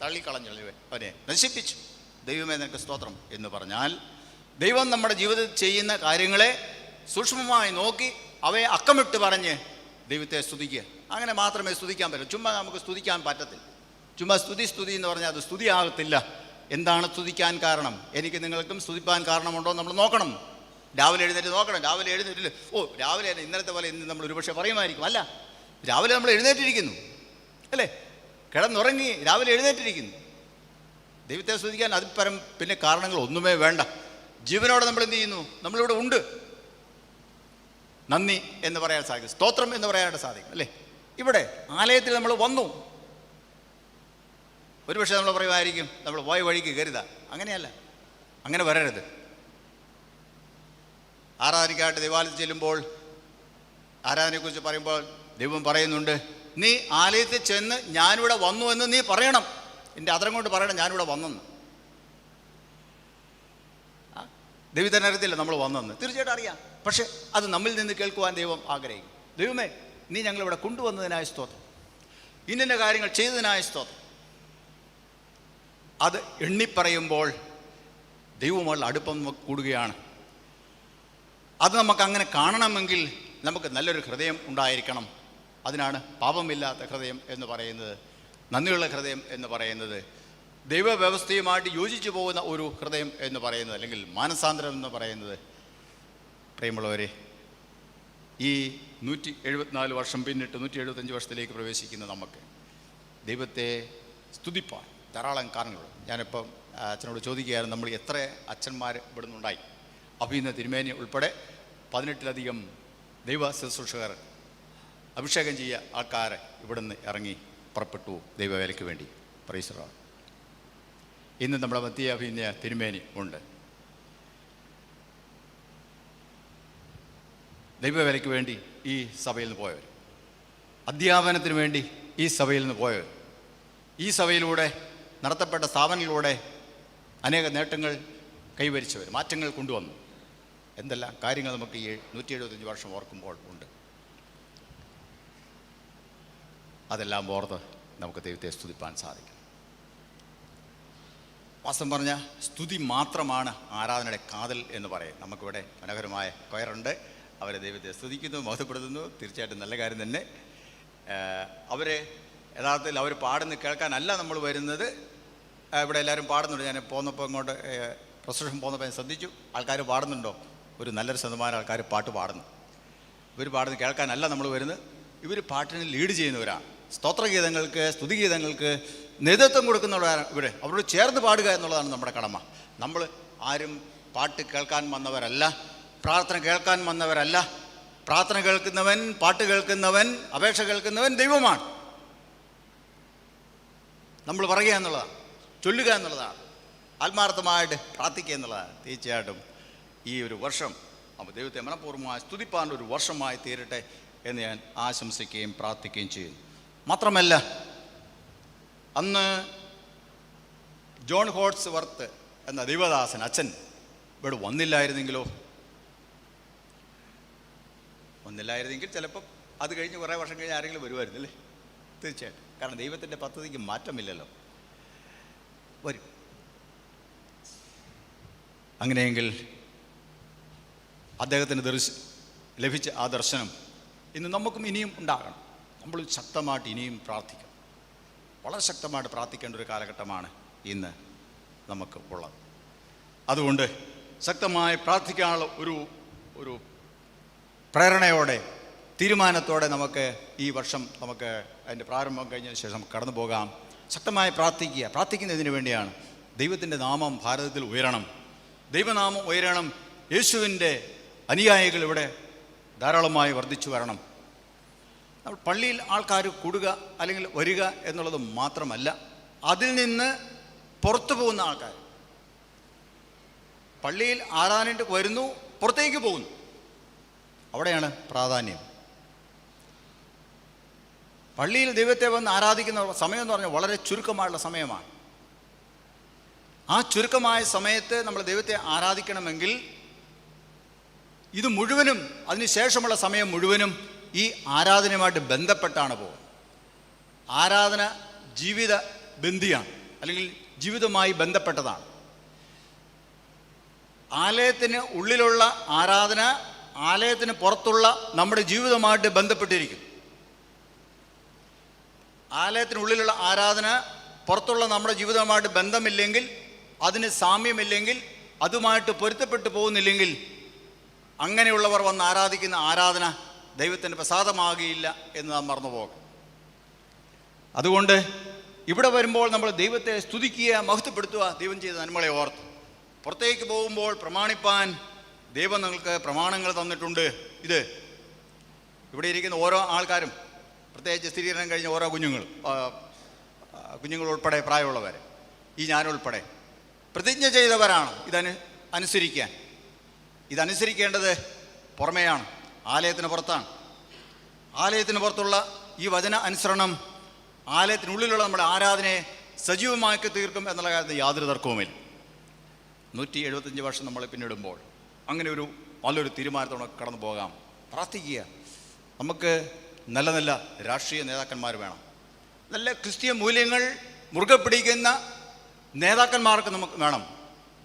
തള്ളിക്കളഞ്ഞു, അവനെ നശിപ്പിച്ചു. ദൈവമേ നിനക്ക് സ്തോത്രം എന്ന് പറഞ്ഞാൽ ദൈവം നമ്മുടെ ജീവിതത്തിൽ ചെയ്യുന്ന കാര്യങ്ങളെ സൂക്ഷ്മമായി നോക്കി അവയെ അക്കമിട്ട് പറഞ്ഞ് ദൈവത്തെ സ്തുതിക്കുക. അങ്ങനെ മാത്രമേ സ്തുതിക്കാൻ പറ്റൂ. ചുമ്മാ നമുക്ക് സ്തുതിക്കാൻ പറ്റത്തില്ല. ചുമ്മാ സ്തുതി എന്ന് പറഞ്ഞാൽ അത് സ്തുതിയാകത്തില്ല. എന്താണ് സ്തുതിക്കാൻ കാരണം? എനിക്ക് നിങ്ങൾക്കും സ്തുതിപ്പാൻ കാരണമുണ്ടോ നമ്മൾ നോക്കണം. രാവിലെ എഴുന്നേറ്റ് നോക്കണം. രാവിലെ എഴുന്നേറ്റില്ല, രാവിലെ ഇന്നലത്തെ പോലെ ഇന്ന് നമ്മൾ ഒരുപക്ഷെ പറയുമായിരിക്കും. അല്ല, രാവിലെ നമ്മൾ എഴുന്നേറ്റിരിക്കുന്നു, അല്ലേ? കിടന്നുറങ്ങി രാവിലെ എഴുന്നേറ്റിരിക്കുന്നു. ദൈവത്തെ സ്തുതിക്കാൻ അതിൽ പരം പിന്നെ കാരണങ്ങൾ ഒന്നുമേ വേണ്ട. ജീവനോടെ നമ്മൾ എന്ത് ചെയ്യുന്നു? നമ്മളിവിടെ ഉണ്ട്. നന്ദി എന്ന് പറയാൻ സാധിക്കും, സ്തോത്രം എന്ന് പറയാനായിട്ട് സാധിക്കും, അല്ലേ? ഇവിടെ ആലയത്തിൽ നമ്മൾ വന്നു. ഒരുപക്ഷെ നമ്മൾ പറയുമായിരിക്കും നമ്മൾ പോയ വഴിക്ക് കരുത. അങ്ങനെയല്ല, അങ്ങനെ വരരുത്. ആരാധനയ്ക്കായിട്ട് ദൈവാലയത്തിൽ ചെല്ലുമ്പോൾ ആരാധനയെക്കുറിച്ച് പറയുമ്പോൾ ദൈവം പറയുന്നുണ്ട്, നീ ആലയത്തിൽ ചെന്ന് ഞാനിവിടെ വന്നു എന്ന് നീ പറയണം. എൻ്റെ അതരം കൊണ്ട് പറയണം ഞാനിവിടെ വന്നെന്ന്. ദൈവത്തിന് അറിയത്തില്ല നമ്മൾ വന്നെന്ന്, തീർച്ചയായിട്ടും അറിയാം. പക്ഷെ അത് നമ്മിൽ നിന്ന് കേൾക്കുവാൻ ദൈവം ആഗ്രഹിക്കും. ദൈവമേ, നീ ഞങ്ങളിവിടെ കൊണ്ടുവന്നതിനായ സ്തോത്രം, ഇന്ന കാര്യങ്ങൾ ചെയ്തതിനായ സ്തോത്രം. അത് എണ്ണിപ്പറയുമ്പോൾ ദൈവമുള്ള അടുപ്പം നമുക്ക് കൂടുകയാണ്. അത് നമുക്കങ്ങനെ കാണണമെങ്കിൽ നമുക്ക് നല്ലൊരു ഹൃദയം ഉണ്ടായിരിക്കണം. അതിനാണ് പാപമില്ലാത്ത ഹൃദയം എന്ന് പറയുന്നത്, നന്ദിയുള്ള ഹൃദയം എന്ന് പറയുന്നത്, ദൈവവ്യവസ്ഥയുമായിട്ട് യോജിച്ചു പോകുന്ന ഒരു ഹൃദയം എന്ന് പറയുന്നത്, അല്ലെങ്കിൽ മാനസാന്തരം എന്ന് പറയുന്നത്. പ്രിയമുള്ളവരെ, ഈ 174 വർഷം പിന്നിട്ട് 175 വർഷത്തിലേക്ക് പ്രവേശിക്കുന്ന നമുക്ക് ദൈവത്തെ സ്തുതിപ്പാൻ ധാരാളം കാരണങ്ങൾ. ഞാനിപ്പം അച്ഛനോട് ചോദിക്കുകയായിരുന്നു, നമ്മൾ എത്ര അച്ഛന്മാർ ഇവിടെ നിന്നുണ്ടായി? അഭിനന്ദ തിരുമേനി ഉൾപ്പെടെ 18ലധികം ദൈവ ശുശ്രൂഷകർ, അഭിഷേകം ചെയ്യുക ആൾക്കാർ ഇവിടുന്ന് ഇറങ്ങി പുറപ്പെട്ടു ദൈവവേലയ്ക്ക് വേണ്ടി. Praise the Lord. ഇന്ന് നമ്മുടെ മധ്യ അഭിനന്ദ തിരുമേനി ഉണ്ട്. ദൈവവേലയ്ക്ക് വേണ്ടി ഈ സഭയിൽ നിന്ന് പോയവർ, അധ്യാപനത്തിന് വേണ്ടി ഈ സഭയിൽ നിന്ന് പോയവർ, ഈ സഭയിലൂടെ നടത്തപ്പെട്ട സ്ഥാപനങ്ങളിലൂടെ അനേക നേട്ടങ്ങൾ കൈവരിച്ചവർ, മാറ്റങ്ങൾ കൊണ്ടുവന്നു. എന്തെല്ലാം കാര്യങ്ങൾ നമുക്ക് ഈ 175 വർഷം ഓർക്കുമ്പോൾ ഉണ്ട്. അതെല്ലാം ഓർത്ത് നമുക്ക് ദൈവത്തെ സ്തുതിപ്പാൻ സാധിക്കും. വാസ്തവം പറഞ്ഞാൽ സ്തുതി മാത്രമാണ് ആരാധനയുടെ കാതൽ എന്ന് പറയും. നമുക്കിവിടെ മനോഹരമായ കൊയറുണ്ട്, അവരെ ദൈവത്തെ സ്തുതിക്കുന്നു, മഹത്വപ്പെടുത്തുന്നു. തീർച്ചയായിട്ടും നല്ല കാര്യം തന്നെ. അവരെ യഥാർത്ഥത്തിൽ അവർ പാടുന്ന കേൾക്കാനല്ല നമ്മൾ വരുന്നത്. ഇവിടെ എല്ലാവരും പാടുന്നുണ്ട്. ഞാൻ പോന്നപ്പോൾ ഇങ്ങോട്ട് പ്രൊസഷൻ പോന്നപ്പോൾ ഞാൻ ശ്രദ്ധിച്ചു, ആൾക്കാർ പാടുന്നുണ്ടോ? ഒരു നല്ലൊരു ശതമാനം ആൾക്കാർ പാട്ട് പാടുന്നു. ഇവർ പാടുന്നത് കേൾക്കാനല്ല നമ്മൾ വരുന്നത്, ഇവർ പാട്ടിനെ ലീഡ് ചെയ്യുന്നവരാണ്. സ്തോത്രഗീതങ്ങൾക്ക്, സ്തുതിഗീതങ്ങൾക്ക് നേതൃത്വം കൊടുക്കുന്നവരാണ് ഇവർ. അവരോട് ചേർന്ന് പാടുക എന്നുള്ളതാണ് നമ്മുടെ കടമ. നമ്മൾ ആരും പാട്ട് കേൾക്കാൻ വന്നവരല്ല, പ്രാർത്ഥന കേൾക്കാൻ വന്നവരല്ല. പ്രാർത്ഥന കേൾക്കുന്നവൻ, പാട്ട് കേൾക്കുന്നവൻ, അപേക്ഷ കേൾക്കുന്നവൻ ദൈവമാണ്. നമ്മൾ പറയുക എന്നുള്ളതാണ്, ചൊല്ലുക എന്നുള്ളതാണ്, ആത്മാർത്ഥമായിട്ട് പ്രാർത്ഥിക്കുക എന്നുള്ളതാണ്. തീർച്ചയായിട്ടും ഈ ഒരു വർഷം അപ്പോൾ ദൈവത്തെ മനഃപൂർവ്വമായി സ്തുതിപ്പാനുള്ള ഒരു വർഷമായി തീരട്ടെ എന്ന് ഞാൻ ആശംസിക്കുകയും പ്രാർത്ഥിക്കുകയും ചെയ്യുന്നു. മാത്രമല്ല, അന്ന് ജോൺ ഹോട്ട്സ് വർത്ത് എന്ന ദൈവദാസൻ അച്ഛൻ ഇവിടെ വന്നില്ലായിരുന്നെങ്കിൽ ചിലപ്പം അത് കഴിഞ്ഞ് കുറേ വർഷം കഴിഞ്ഞ് ആരെങ്കിലും വരുമായിരുന്നല്ലേ? തീർച്ചയായിട്ടും. കാരണം ദൈവത്തിൻ്റെ പദ്ധതിക്ക് മാറ്റമില്ലല്ലോ, വരും. അങ്ങനെയെങ്കിൽ അദ്ദേഹത്തിന് ലഭിച്ച ആ ദർശനം ഇന്ന് നമുക്കും ഇനിയും ഉണ്ടാകണം. നമ്മൾ ശക്തമായിട്ട് ഇനിയും പ്രാർത്ഥിക്കണം. വളരെ ശക്തമായിട്ട് പ്രാർത്ഥിക്കേണ്ട ഒരു കാലഘട്ടമാണ് ഇന്ന് നമുക്ക് ഉള്ളത്. അതുകൊണ്ട് ശക്തമായി പ്രാർത്ഥിക്കാനുള്ള ഒരു പ്രേരണയോടെ, തീരുമാനത്തോടെ നമുക്ക് ഈ വർഷം നമുക്ക് അതിൻ്റെ പ്രാരംഭം കഴിഞ്ഞതിന് ശേഷം കടന്നു പോകാം. ശക്തമായി പ്രാർത്ഥിക്കുന്നതിന് വേണ്ടിയാണ്. ദൈവത്തിൻ്റെ നാമം ഭാരതത്തിൽ ഉയരണം, ദൈവനാമം ഉയരണം. യേശുവിൻ്റെ അനുയായികൾ ഇവിടെ ധാരാളമായി വർദ്ധിച്ചു വരണം. നമ്മൾ പള്ളിയിൽ ആൾക്കാർ കൂടുക അല്ലെങ്കിൽ വരിക എന്നുള്ളത് മാത്രമല്ല, അതിൽ നിന്ന് പുറത്തു പോകുന്ന ആൾക്കാർ. പള്ളിയിൽ ആരാധനയ്ക്ക് വരുന്നു, പുറത്തേക്ക് പോകുന്നു, അവിടെയാണ് പ്രാധാന്യം. പള്ളിയിൽ ദൈവത്തെ വന്ന് ആരാധിക്കുന്ന സമയം എന്ന് പറഞ്ഞാൽ വളരെ ചുരുക്കമായുള്ള സമയമാണ്. ആ ചുരുക്കമായ സമയത്ത് നമ്മൾ ദൈവത്തെ ആരാധിക്കണമെങ്കിൽ ഇത് മുഴുവനും, അതിനുശേഷമുള്ള സമയം മുഴുവനും ഈ ആരാധനയുമായിട്ട് ബന്ധപ്പെട്ടാണ് പോകുന്നത്. ആരാധന ജീവിത ബന്ധിയാണ്, അല്ലെങ്കിൽ ജീവിതവുമായി ബന്ധപ്പെട്ടതാണ്. ആലയത്തിന് ഉള്ളിലുള്ള ആരാധന ആലയത്തിന് പുറത്തുള്ള നമ്മുടെ ജീവിതവുമായിട്ട് ബന്ധപ്പെട്ടിരിക്കും. ആലയത്തിനുള്ളിലുള്ള ആരാധന പുറത്തുള്ള നമ്മുടെ ജീവിതവുമായിട്ട് ബന്ധമില്ലെങ്കിൽ, അതിന് സാമ്യമില്ലെങ്കിൽ, അതുമായിട്ട് പൊരുത്തപ്പെട്ടു പോകുന്നില്ലെങ്കിൽ, അങ്ങനെയുള്ളവർ വന്ന് ആരാധിക്കുന്ന ആരാധന ദൈവത്തിന് പ്രസാദമാകുകയില്ല എന്ന് നാം മറന്നു പോകും. അതുകൊണ്ട് ഇവിടെ വരുമ്പോൾ നമ്മൾ ദൈവത്തെ സ്തുതിക്കുക, മഹത്വപ്പെടുത്തുക, ദൈവം ചെയ്ത നന്മകളെ ഓർത്ത്. പുറത്തേക്ക് പോകുമ്പോൾ പ്രമാണിപ്പാൻ ദൈവം നിങ്ങൾക്ക് പ്രമാണങ്ങൾ തന്നിട്ടുണ്ട്. ഇത് ഇവിടെ ഇരിക്കുന്ന ഓരോ ആൾക്കാരും, പ്രത്യേകിച്ച് സ്ഥിരീകരണം കഴിഞ്ഞ ഓരോ കുഞ്ഞുങ്ങളുൾപ്പെടെ പ്രായമുള്ളവർ, ഈ ഞാനുൾപ്പെടെ പ്രതിജ്ഞ ചെയ്തവരാണ് അനുസരിക്കാൻ. ഇതനുസരിക്കേണ്ടത് പുറമെയാണ്, ആലയത്തിന് പുറത്താണ്. ആലയത്തിന് പുറത്തുള്ള ഈ വചന അനുസരണം ആലയത്തിനുള്ളിലുള്ള നമ്മുടെ ആരാധനയെ സജീവമാക്കി തീർക്കും എന്നുള്ള കാര്യത്തിൽ യാതൊരു തർക്കവുമില്ല. 175 വർഷം നമ്മൾ പിന്നിടുമ്പോൾ അങ്ങനെ ഒരു നല്ലൊരു തീരുമാനത്തോടെ കടന്നു പോകാം. പ്രാർത്ഥിക്കുക. നമുക്ക് നല്ല നല്ല രാഷ്ട്രീയ നേതാക്കന്മാർ വേണം. നല്ല ക്രിസ്തീയ മൂല്യങ്ങൾ മുറുകെ പിടിക്കുന്ന നേതാക്കന്മാർക്ക് നമുക്ക് വേണം.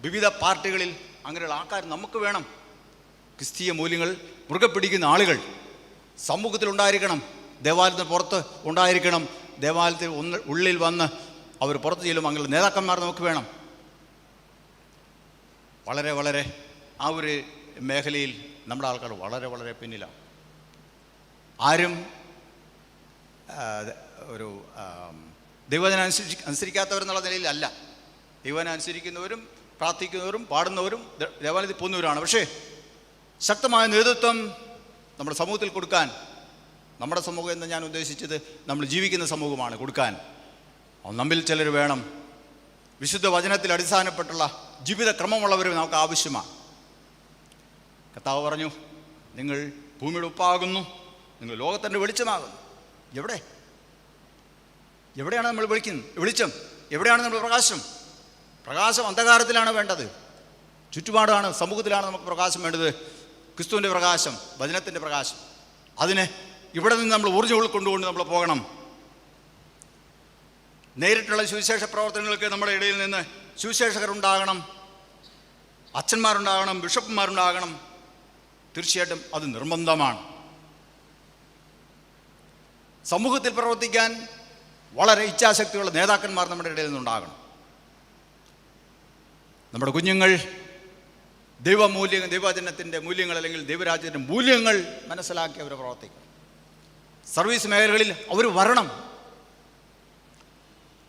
വിവിധ പാർട്ടികളിൽ അങ്ങനെയുള്ള ആൾക്കാർ നമുക്ക് വേണം. ക്രിസ്തീയ മൂല്യങ്ങൾ മുറുകെ പിടിക്കുന്ന ആളുകൾ സമൂഹത്തിലുണ്ടായിരിക്കണം, ദേവാലയത്തിന് പുറത്ത് ഉണ്ടായിരിക്കണം. ദേവാലയത്തിൽ ഉള്ളിൽ വന്ന് അവർ പുറത്ത് ചെല്ലും. അങ്ങനെയുള്ള നേതാക്കന്മാർ നമുക്ക് വേണം. വളരെ വളരെ ആ ഒരു മേഖലയിൽ നമ്മുടെ ആൾക്കാർ വളരെ വളരെ പിന്നിലാണ്. ആരും ഒരു ദൈവവചനം അനുസരിക്കാത്തവരെന്നുള്ള നിലയിലല്ല. ദൈവവചനം അനുസരിക്കുന്നവരും പ്രാർത്ഥിക്കുന്നവരും പാടുന്നവരും ദേവാലയത്തിൽ പോകുന്നവരാണ്. പക്ഷേ ശക്തമായ നേതൃത്വം നമ്മുടെ സമൂഹത്തിൽ കൊടുക്കാൻ, നമ്മുടെ സമൂഹം എന്ന് ഞാൻ ഉദ്ദേശിച്ചത് നമ്മൾ ജീവിക്കുന്ന സമൂഹമാണ് കൊടുക്കാൻ. നമ്മിൽ ചിലർ വേണം. വിശുദ്ധ വചനത്തിൽ അടിസ്ഥാനപ്പെട്ടുള്ള ജീവിതക്രമമുള്ളവർ നമുക്ക് ആവശ്യമാണ്. കർത്താവ് പറഞ്ഞു, നിങ്ങൾ ഭൂമിയുടെ ഉപ്പാകുന്നു, നിങ്ങൾ ലോകത്തിൻ്റെ വെളിച്ചമാകുന്നു. എവിടെയാണ് നമ്മൾ വെളിച്ചം? എവിടെയാണ് നമ്മൾ പ്രകാശം? പ്രകാശം അന്ധകാരത്തിലാണ് വേണ്ടത്. ചുറ്റുപാടാണ്, സമൂഹത്തിലാണ് നമുക്ക് പ്രകാശം വേണ്ടത്. ക്രിസ്തുവിൻ്റെ പ്രകാശം, വചനത്തിൻ്റെ പ്രകാശം. അതിന് ഇവിടെ നിന്ന് നമ്മൾ ഊർജ്ജം ഉൾക്കൊണ്ടുകൊണ്ട് നമ്മൾ പോകണം. നേരിട്ടുള്ള സുവിശേഷ പ്രവർത്തനങ്ങൾക്ക് നമ്മുടെ ഇടയിൽ നിന്ന് സുവിശേഷകരുണ്ടാകണം, അച്ഛന്മാരുണ്ടാകണം, ബിഷപ്പുമാരുണ്ടാകണം. തീർച്ചയായിട്ടും അത് നിർബന്ധമാണ്. സമൂഹത്തിൽ പ്രവർത്തിക്കാൻ വളരെ ഇച്ഛാശക്തിയുള്ള നേതാക്കന്മാർ നമ്മുടെ ഇടയിൽ നിന്നുണ്ടാകണം. നമ്മുടെ കുഞ്ഞുങ്ങൾ ദൈവവചനത്തിൻ്റെ മൂല്യങ്ങൾ അല്ലെങ്കിൽ ദൈവരാജ്യത്തിൻ്റെ മൂല്യങ്ങൾ മനസ്സിലാക്കി അവർ പ്രവർത്തിക്കണം. സർവീസ് മേഖലകളിൽ അവർ വരണം.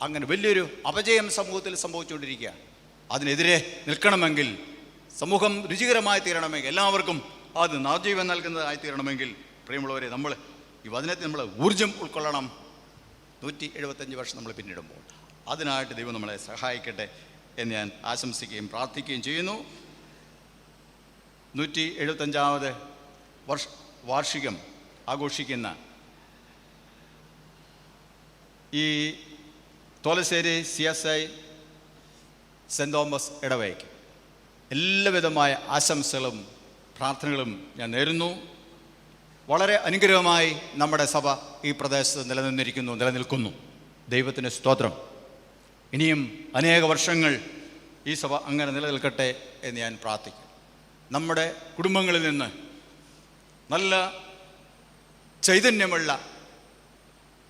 അങ്ങനെ വലിയൊരു അപജയം സമൂഹത്തിൽ സംഭവിച്ചുകൊണ്ടിരിക്കുക. അതിനെതിരെ നിൽക്കണമെങ്കിൽ, സമൂഹം രുചികരമായി തീരണമെങ്കിൽ, എല്ലാവർക്കും അത് നവജീവൻ നൽകുന്നതായി തീരണമെങ്കിൽ, പ്രിയമുള്ളവരെ, നമ്മൾ ഈ വചനത്തിൽ നമ്മൾ ഊർജ്ജം ഉൾക്കൊള്ളണം. 175 വർഷം നമ്മൾ പിന്നിടുമ്പോൾ അതിനായിട്ട് ദൈവം നമ്മളെ സഹായിക്കട്ടെ എന്ന് ഞാൻ ആശംസിക്കുകയും പ്രാർത്ഥിക്കുകയും ചെയ്യുന്നു. 175ാമത് വാർഷികം ആഘോഷിക്കുന്ന ഈ തോലശ്ശേരി CSI സെൻറ് തോമസ് ഇടവകയ്ക്ക് എല്ലാവിധമായ ആശംസകളും പ്രാർത്ഥനകളും ഞാൻ നേരുന്നു. വളരെ അനുഗ്രഹമായി നമ്മുടെ സഭ ഈ പ്രദേശത്ത് നിലനിൽക്കുന്നു. ദൈവത്തിന് സ്തോത്രം. ഇനിയും അനേക വർഷങ്ങൾ ഈ സഭ അങ്ങനെ നിലനിൽക്കട്ടെ എന്ന് ഞാൻ പ്രാർത്ഥിക്കും. നമ്മുടെ കുടുംബങ്ങളിൽ നിന്ന് നല്ല ചൈതന്യമുള്ള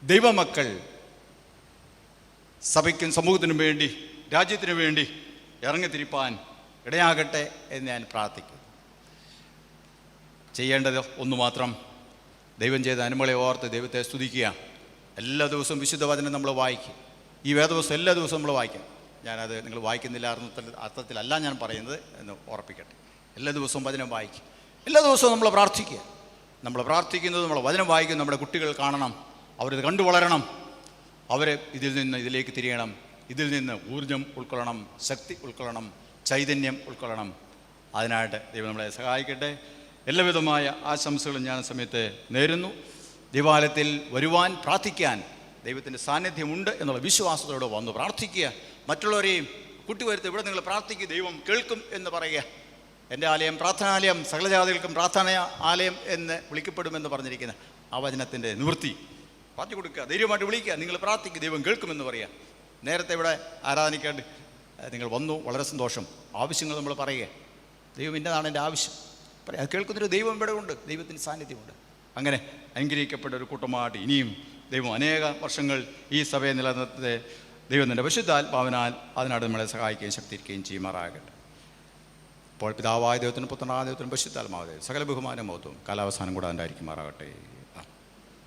ദൈവമക്കൾ സഭയ്ക്കും സമൂഹത്തിനും വേണ്ടി, രാജ്യത്തിനു വേണ്ടി ഇറങ്ങിത്തിരിപ്പാൻ ഇടയാകട്ടെ എന്ന് ഞാൻ പ്രാർത്ഥിക്കുന്നു. ചെയ്യേണ്ടത് ഒന്നു മാത്രം, ദൈവം ചെയ്ത അനുമളെ ഓർത്ത് ദൈവത്തെ സ്തുതിക്കുക. എല്ലാ ദിവസവും വിശുദ്ധ വചനം നമ്മൾ വായിക്കും. ഈ വേദപുസ്തകം എല്ലാ ദിവസവും നമ്മൾ വായിക്കാം. ഞാനത് നിങ്ങൾ വായിക്കുന്നില്ല അർത്ഥത്തിലല്ല ഞാൻ പറയുന്നത് എന്ന് ഓർപ്പിക്കട്ടെ. എല്ലാ ദിവസവും വചനം വായിക്കും. എല്ലാ ദിവസവും നമ്മൾ പ്രാർത്ഥിക്കുക. നമ്മൾ പ്രാർത്ഥിക്കുന്നത്, നമ്മൾ വചനം വായിക്കുന്നത് നമ്മുടെ കുട്ടികൾ കാണണം, അവരിത് കണ്ടു വളരണം, അവരെ ഇതിൽ നിന്ന് ഇതിലേക്ക് തിരിയണം, ഇതിൽ നിന്ന് ഊർജം ഉൾക്കൊള്ളണം, ശക്തി ഉൾക്കൊള്ളണം, ചൈതന്യം ഉൾക്കൊള്ളണം. അതിനായിട്ട് ദൈവം നമ്മളെ സഹായിക്കട്ടെ. എല്ലാവിധമായ ആശംസകളും ഞാൻ സമയത്ത് നേരുന്നു. ദൈവാലയത്തിൽ വരുവാൻ, പ്രാർത്ഥിക്കാൻ ദൈവത്തിൻ്റെ സാന്നിധ്യമുണ്ട് എന്നുള്ള വിശ്വാസത്തോടെ വന്ന് പ്രാർത്ഥിക്കുക. മറ്റുള്ളവരെയും കൂട്ടിവരുത്ത്. ഇവിടെ നിങ്ങൾ പ്രാർത്ഥിക്കുക, ദൈവം കേൾക്കും എന്ന് പറയുക. എൻ്റെ ആലയം പ്രാർത്ഥനാലയം, സകലജാതികൾക്കും പ്രാർത്ഥന ആലയം എന്ന് വിളിക്കപ്പെടുമെന്ന് പറഞ്ഞിരിക്കുന്ന ആ വചനത്തിൻ്റെ നിവൃത്തി പറഞ്ഞു കൊടുക്കുക. ധൈര്യമായിട്ട് വിളിക്കുക, നിങ്ങൾ പ്രാർത്ഥിക്കുക, ദൈവം കേൾക്കുമെന്ന് പറയുക. നേരത്തെ ഇവിടെ ആരാധനയ്ക്കാണ്ട് നിങ്ങൾ വന്നു, വളരെ സന്തോഷം. ആവശ്യങ്ങൾ നമ്മൾ പറയുക, ദൈവം ഇന്നതാണ് എൻ്റെ ആവശ്യം പറയാം. അത് കേൾക്കുന്നൊരു ദൈവം ഇവിടെ ഉണ്ട്, ദൈവത്തിൻ്റെ സാന്നിധ്യമുണ്ട്. അങ്ങനെ അനുഗ്രഹിക്കപ്പെട്ട ഒരു കൂട്ടമായിട്ട് ഇനിയും ദൈവം അനേക വർഷങ്ങൾ ഈ സഭയെ നിലനിർത്തത്തെ ദൈവത്തിൻ്റെ പരിശുദ്ധാത്മാവിനാൽ അതിനായിട്ട് നമ്മളെ സഹായിക്കുകയും ശക്തിയിരിക്കുകയും ചെയ്യുമാറാകട്ടെ. അപ്പോൾ പിതാവായ ദൈവത്തിനും പുത്രനായ ദൈവത്തിനും പരിശുദ്ധാത്മാവായ ദൈവം സകല ബഹുമാനം മഹത്വവും കാലാവസാനം കൂടാതെ ഉണ്ടായിരിക്കുമാറാകട്ടെ.